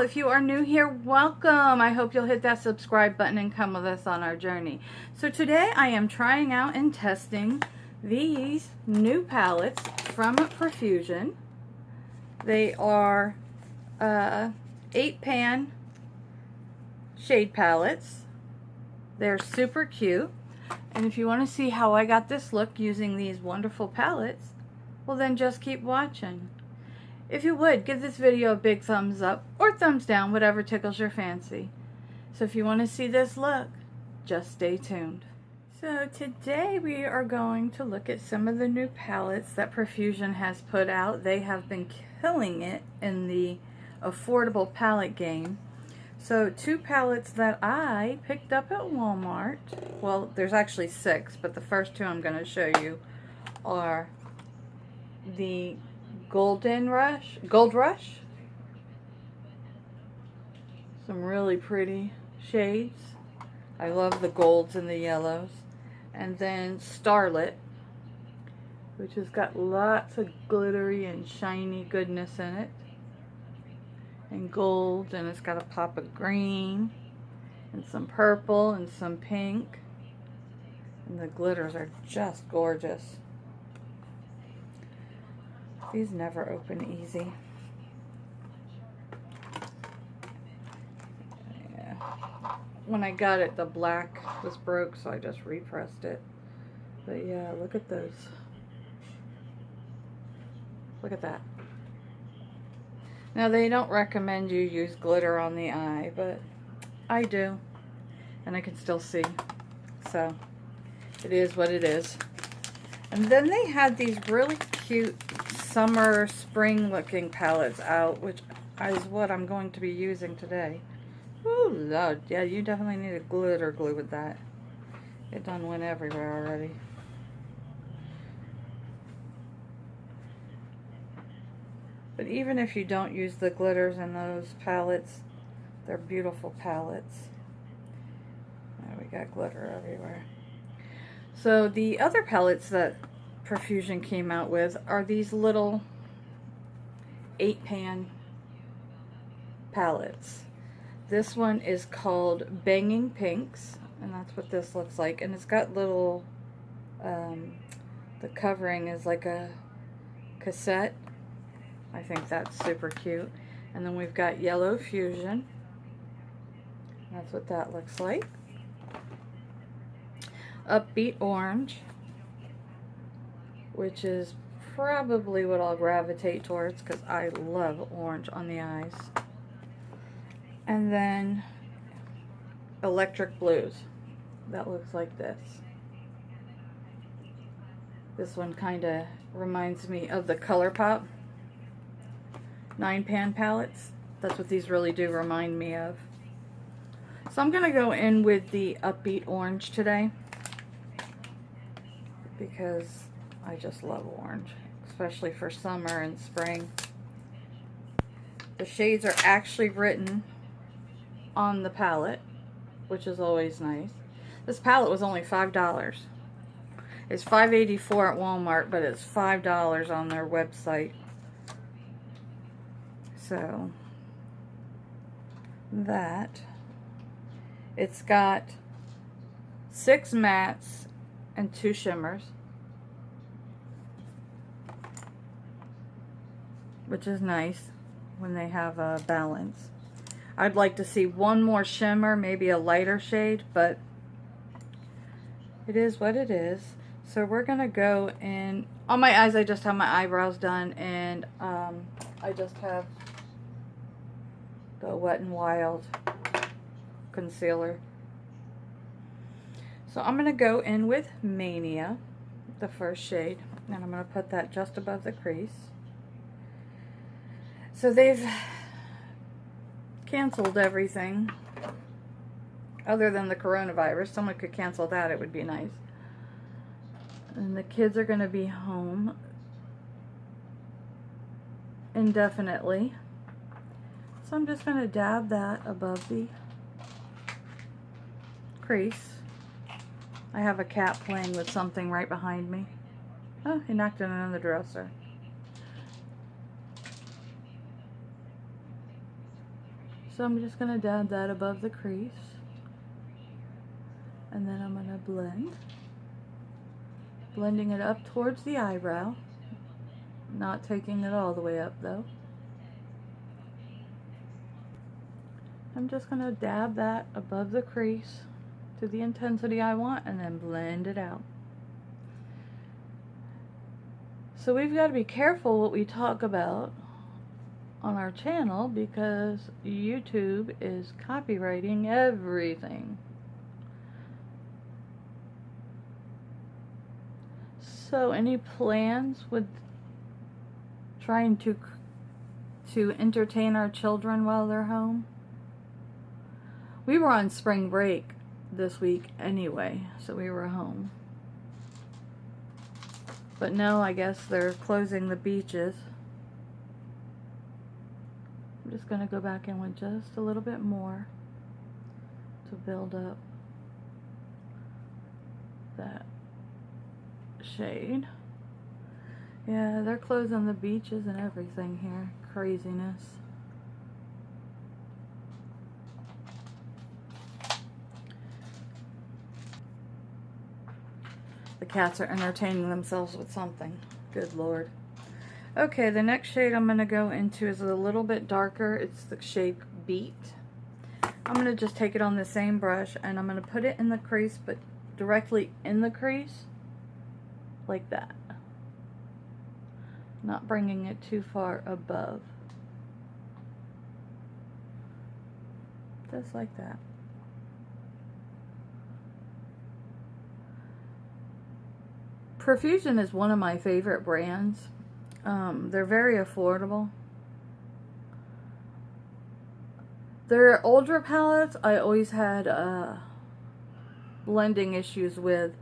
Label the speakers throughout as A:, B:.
A: If you are new here, welcome. I hope you'll hit that subscribe button and come with us on our journey. So today I am trying out and testing these new palettes from Profusion. They are 8-pan shade palettes. They're super cute. And if you want to see how I got this look using these wonderful palettes, well then just keep watching. If you would, give this video a big thumbs up or thumbs down, whatever tickles your fancy. So if you want to see this look, just stay tuned. So today we are going to look at some of the new palettes that Profusion has put out. They have been killing it in the affordable palette game. So 2 palettes that I picked up at Walmart. Well, there's actually 6, but the first 2 I'm going to show you are the Gold Rush. Some really pretty shades. I love the golds and the yellows. And then Starlit, which has got lots of glittery and shiny goodness in it. And gold, and it's got a pop of green and some purple and some pink. And the glitters are just gorgeous. These never open easy. Yeah. When I got it, the black was broke, so I just repressed it. But yeah, look at those. Look at that. Now, they don't recommend you use glitter on the eye, but I do. And I can still see. So, it is what it is. And then they had these really cute summer, spring looking palettes out, which is what I'm going to be using today. Ooh, Lord. Yeah, you definitely need a glitter glue with that. It done went everywhere already. But even if you don't use the glitters in those palettes, they're beautiful palettes. Oh, we got glitter everywhere. So the other palettes that Profusion came out with are these little 8-pan palettes. This one is called Banging Pinks, and that's what this looks like. And it's got little, the covering is like a cassette. I think that's super cute. And then we've got Yellow Fusion. That's what that looks like. Upbeat Orange, which is probably what I'll gravitate towards because I love orange on the eyes. And then Electric Blues. That looks like this. This one kind of reminds me of the ColourPop 9-pan palettes. That's what these really do remind me of. So I'm going to go in with the Upbeat Orange today because I just love orange, especially for summer and spring. The shades are actually written on the palette, which is always nice. This palette was only $5. It's $5.84 at Walmart, but it's $5 on their website. So that, it's got 6 mattes and 2 shimmers, which is nice when they have a balance. I'd like to see one more shimmer, maybe a lighter shade, but it is what it is. So we're gonna go in on my eyes. I just have my eyebrows done, and I just have the Wet n Wild concealer. So I'm going to go in with Mania, the first shade, and I'm going to put that just above the crease. So they've canceled everything other than the coronavirus. Someone could cancel that, it would be nice. And the kids are going to be home indefinitely. So I'm just going to dab that above the crease. I have a cat playing with something right behind me. Oh, he knocked it on the dresser. So I'm just going to dab that above the crease. And then I'm going to blend. Blending it up towards the eyebrow. Not taking it all the way up though. I'm just going to dab that above the crease to the intensity I want and then blend it out. So we've got to be careful what we talk about on our channel because YouTube is copywriting everything. So any plans with trying to entertain our children while they're home? We were on spring break this week anyway, so we were home. But no, I guess they're closing the beaches. I'm just going to go back in with just a little bit more to build up that shade. Yeah, they're closing the beaches and everything here. Craziness. The cats are entertaining themselves with something. Good Lord. Okay, the next shade I'm going to go into is a little bit darker. It's the shade Beat. I'm going to just take it on the same brush and I'm going to put it in the crease, but directly in the crease, like that. Not bringing it too far above. Just like that. Profusion is one of my favorite brands. They're very affordable. Their older palettes I always had blending issues with,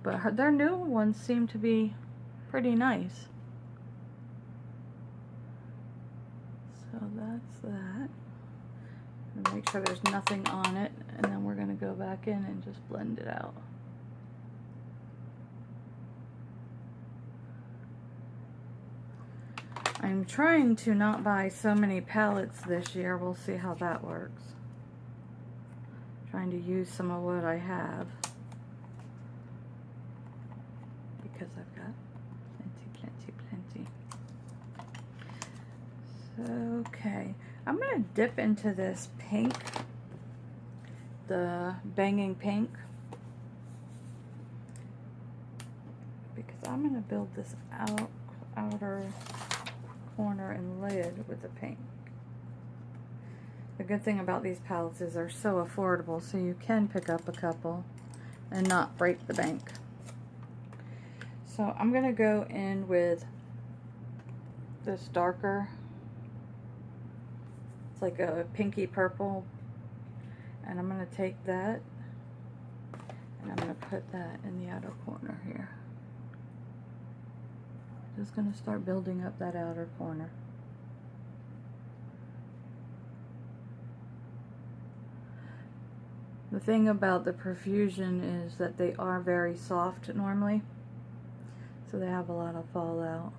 A: but their new ones seem to be pretty nice. So that's that. And make sure there's nothing on it, and then we're going to go back in and just blend it out. I'm trying to not buy so many palettes this year. We'll see how that works. Trying to use some of what I have because I've got plenty. So, okay, I'm going to dip into this pink, the Banging Pink, because I'm going to build this outer corner and lid with the pink. The good thing about these palettes is they're so affordable, so you can pick up a couple and not break the bank. So I'm going to go in with this darker, it's like a pinky purple, and I'm going to take that and I'm going to put that in the outer corner here. Just going to start building up that outer corner. The thing about the Profusion is that they are very soft normally, so they have a lot of fallout.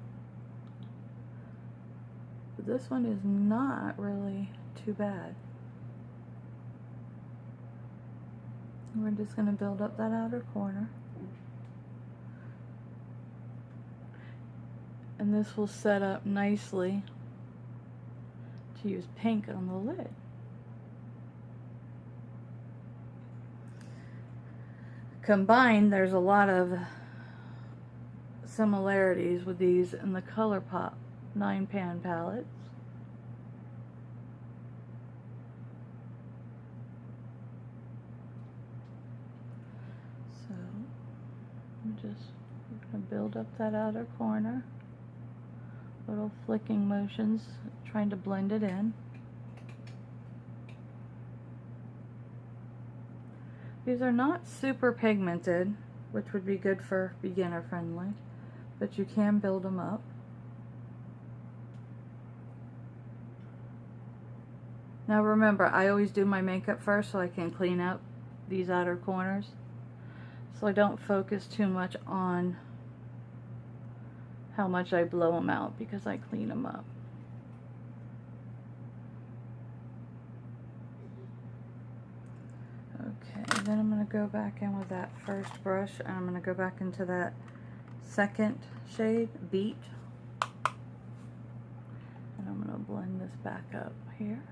A: But this one is not really too bad. We're just going to build up that outer corner. And this will set up nicely to use pink on the lid. Combined, there's a lot of similarities with these in the ColourPop 9-pan palettes. So, I'm just going to build up that outer corner. Little flicking motions, trying to blend it in. These are not super pigmented, which would be good for beginner friendly, but you can build them up. Now remember, I always do my makeup first so I can clean up these outer corners, so I don't focus too much on how much I blow them out because I clean them up. Okay, then I'm going to go back in with that first brush, and I'm going to go back into that second shade, Beat. And I'm going to blend this back up here.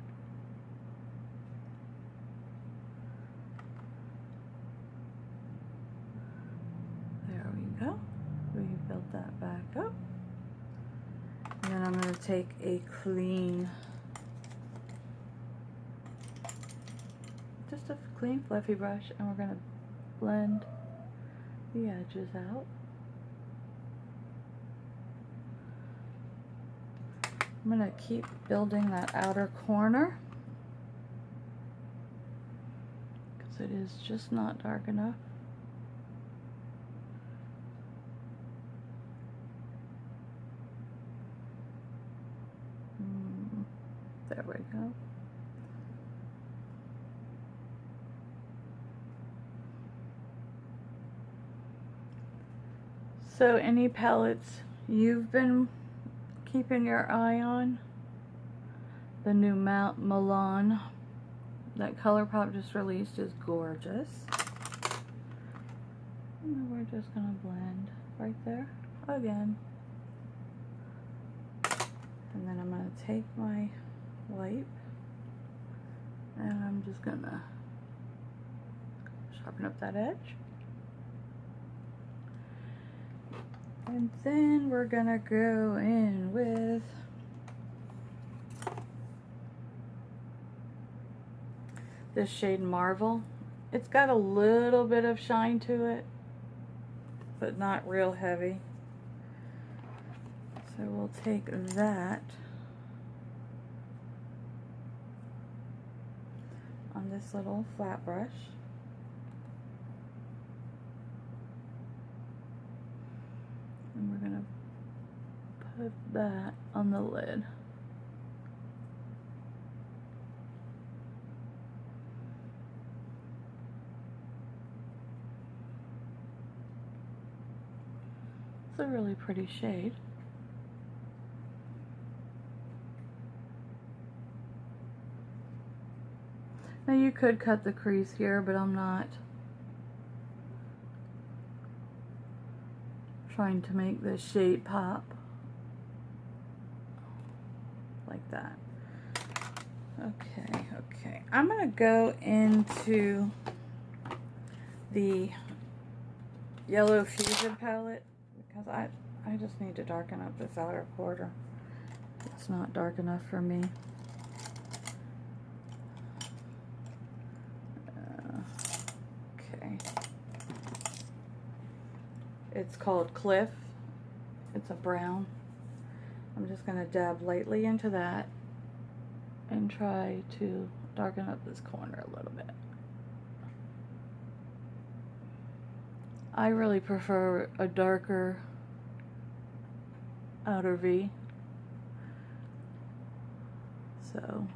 A: There we go. We built that back up. And then I'm going to take a clean, just a clean fluffy brush, and we're going to blend the edges out. I'm going to keep building that outer corner because it is just not dark enough. There we go. So any palettes you've been keeping your eye on? The new Milan that ColourPop just released is gorgeous. And then we're just gonna blend right there again. And then I'm gonna take my wipe and I'm just gonna sharpen up that edge. And then we're gonna go in with this shade Marvel. It's got a little bit of shine to it, but not real heavy. So we'll take that on this little flat brush. And we're going to put that on the lid. It's a really pretty shade. Now you could cut the crease here, but I'm not trying to make this shade pop like that. Okay. I'm gonna go into the Yellow Fusion palette because I just need to darken up this outer quarter. It's not dark enough for me. Okay. It's called Cliff. It's a brown. I'm just going to dab lightly into that and try to darken up this corner a little bit. I really prefer a darker outer V. So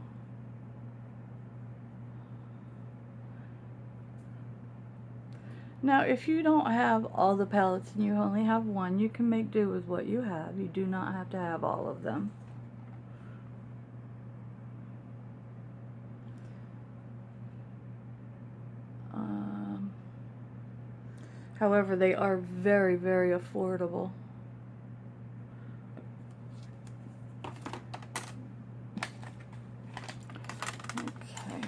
A: now if you don't have all the palettes and you only have one, you can make do with what you have. You do not have to have all of them. However, they are very, very affordable. Okay.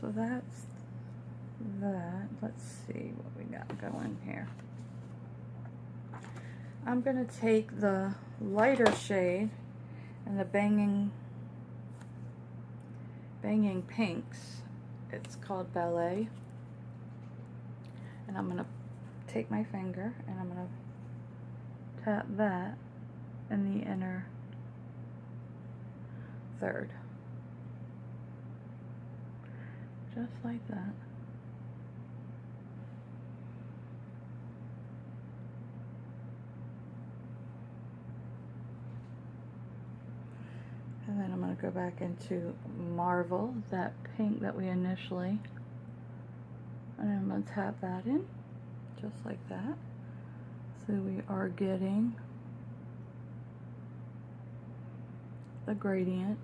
A: So that's that. Let's see what we got going here. I'm going to take the lighter shade and the Banging Pinks. It's called Ballet. And I'm going to take my finger and I'm going to tap that in the inner third. Just like that. And then I'm going to go back into Marvel, that pink that we initially, and I'm going to tap that in, just like that. So we are getting the gradient.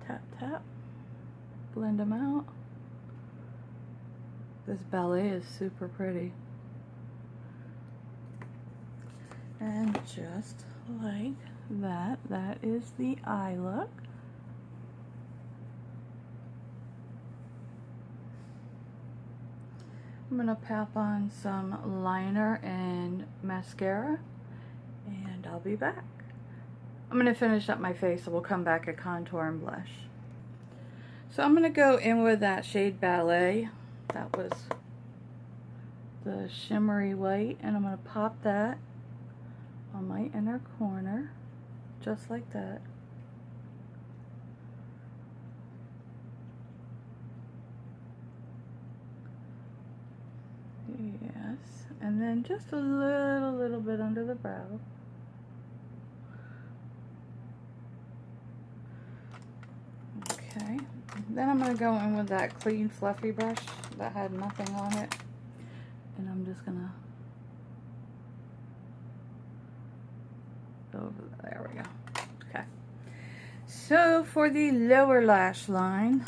A: Tap, tap, blend them out. This ballet is super pretty. And just like that, that is the eye look. I'm gonna pop on some liner and mascara, and I'll be back. I'm gonna finish up my face, so we'll come back at contour and blush. So I'm gonna go in with that shade Ballet. That was the shimmery white, and I'm gonna pop that on my inner corner, just like that. Yes, and then just a little bit under the brow. Okay, then I'm going to go in with that clean fluffy brush that had nothing on it, and I'm just going to go over there. We go. Okay, so for the lower lash line,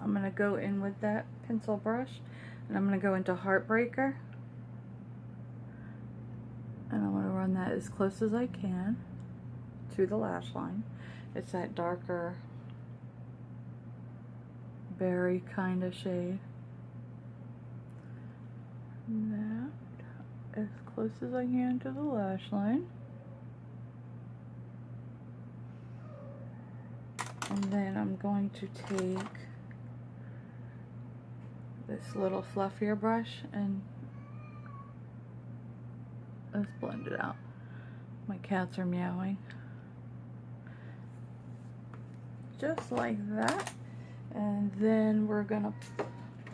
A: I'm going to go in with that pencil brush, and I'm going to go into Heartbreaker, and I'm going to run that as close as I can to the lash line. It's that darker berry kind of shade. And that as close as I can to the lash line. And then I'm going to take this little fluffier brush and let's blend it out. My cats are meowing. Just like that. And then we're gonna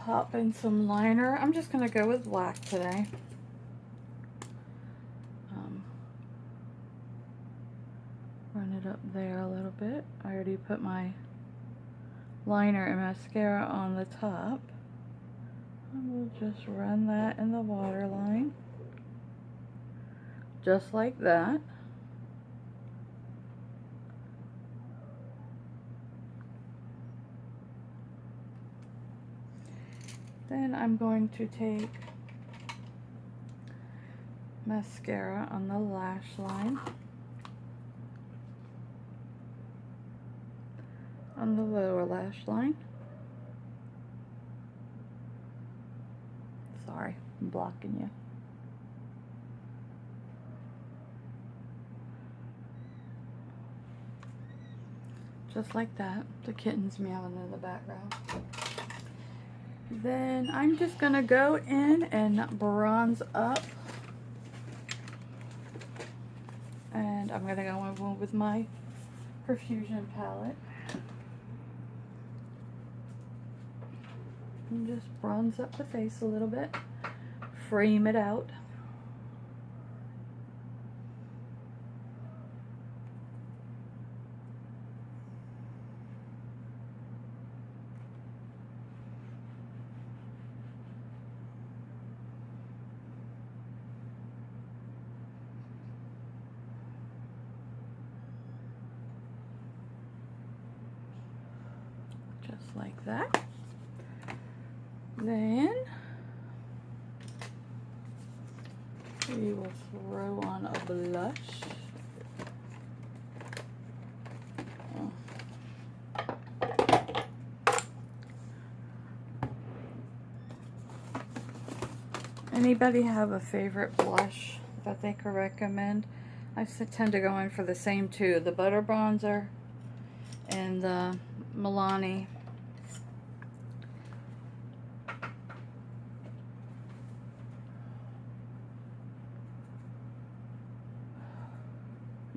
A: pop in some liner. I'm just gonna go with black today. Run it up there a little bit. I already put my liner and mascara on the top. And we'll just run that in the waterline. Just like that. Then I'm going to take mascara on the lash line, on the lower lash line. Sorry, I'm blocking you. Just like that. The kitten's meowing in the background. Then I'm just gonna go in and bronze up, and I'm gonna go in with my Profusion palette and just bronze up the face a little bit, frame it out. Just like that. Then we will throw on a blush. Anybody have a favorite blush that they could recommend? I tend to go in for the same two, the Butter Bronzer and the Milani.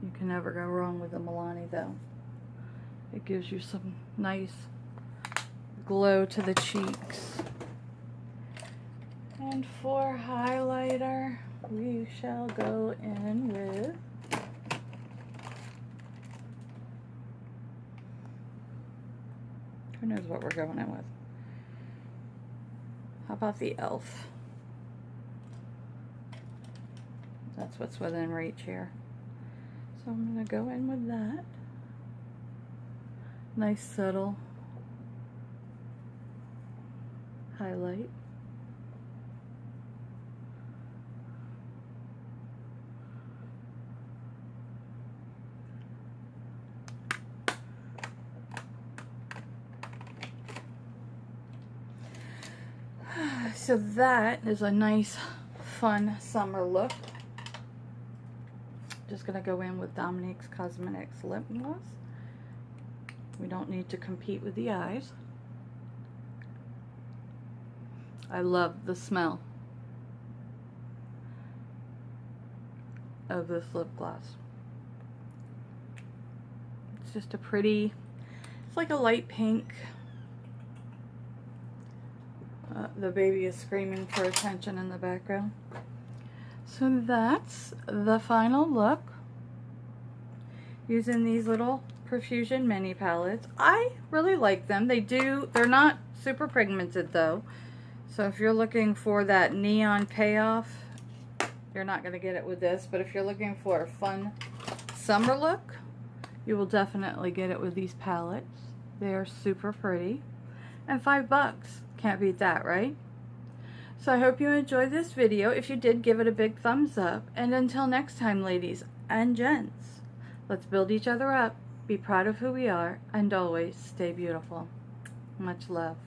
A: You can never go wrong with the Milani though. It gives you some nice glow to the cheeks. And for highlighter, we shall go in with knows what we're going in with. How about the e.l.f.? That's what's within reach here. So I'm going to go in with that. Nice subtle highlight. So that is a nice, fun summer look. Just gonna go in with Dominique's Cosmetics lip gloss. We don't need to compete with the eyes. I love the smell of this lip gloss. It's just a pretty, it's like a light pink. The baby is screaming for attention in the background. So that's the final look using these little Profusion mini palettes. I really like them. They're not super pigmented though. So if you're looking for that neon payoff, you're not going to get it with this. But if you're looking for a fun summer look, you will definitely get it with these palettes. They are super pretty. And $5. Can't beat that, right? So I hope you enjoyed this video. If you did, give it a big thumbs up. And until next time, ladies and gents, let's build each other up, be proud of who we are, and always stay beautiful. Much love.